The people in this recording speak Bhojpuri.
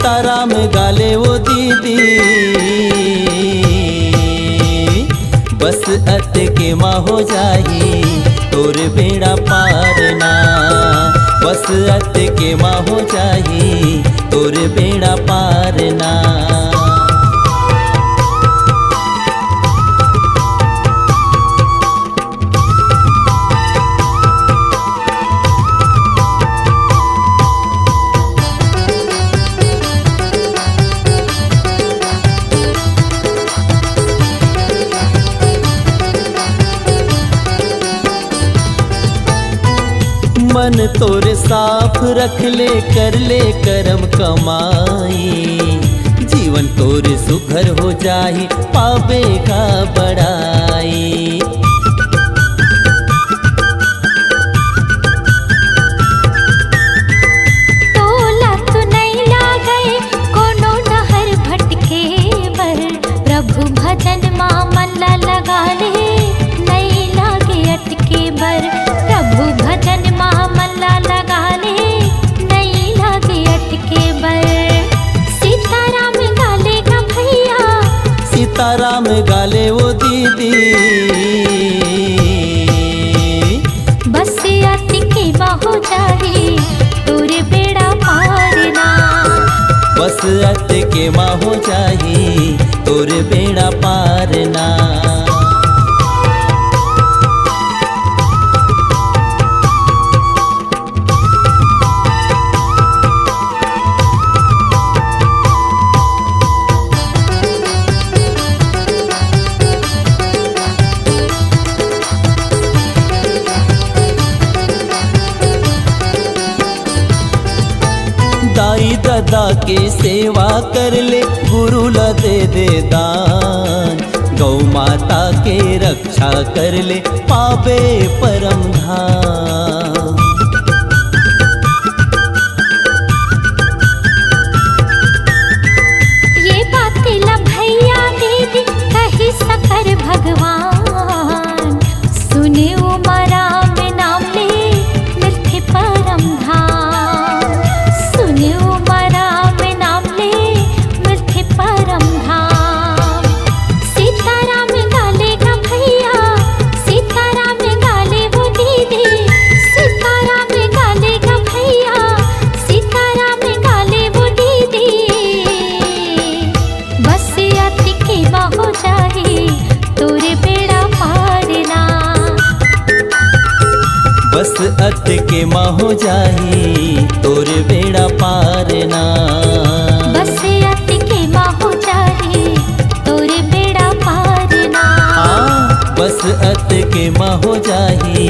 सीताराम गाले वो दीदी, बस अत के माँ हो जाही तोर बेड़ा पार ना। बस अत के माँ हो जाही तोर बेड़ा पार ना। मन तोरे साफ रख ले, कर ले करम कमाई, जीवन तोरे सुघर हो जाही पावे का बड़ाई। तोला तो नहीं लागे कोनो नहर भटके बर, प्रभु भजन माँ मन ला लगा ले, नहीं लागे अटके बर। प्रभु भजन माँ मन ला लगा ले, नहीं लागे अटके बर। सीताराम गाले का भैया, सीताराम गाले वो दीदी, बस अटके माँ हो जाही तोरे बेड़ा पार ना। बस अत के माँ हो जाही तोर बेड़ा पार ना। दाई दादा के सेवा कर ले, गुरु ला दे दे दान, गौ माता के रक्षा कर ले पावे परम धाम। ये बातें ला भैया दीदी कही सकर भगवान, सुने उमरा में नाम ले मिलते परम धाम। सुने उमरा में नाम ले मिलते परम धाम। सीताराम गाले का भैया, सीताराम गाले वो दीदी, सीताराम गाले का भैया, सीताराम गाले वो दीदी, बस अति के माँ हो जाही तोरे बेड़ा पार ना। बस अत के माँ हो जाही तोर बेड़ा पार ना। बस अति के माँ हो जाही तोरे बेड़ा पार ना। बस अत के माँ हो जाही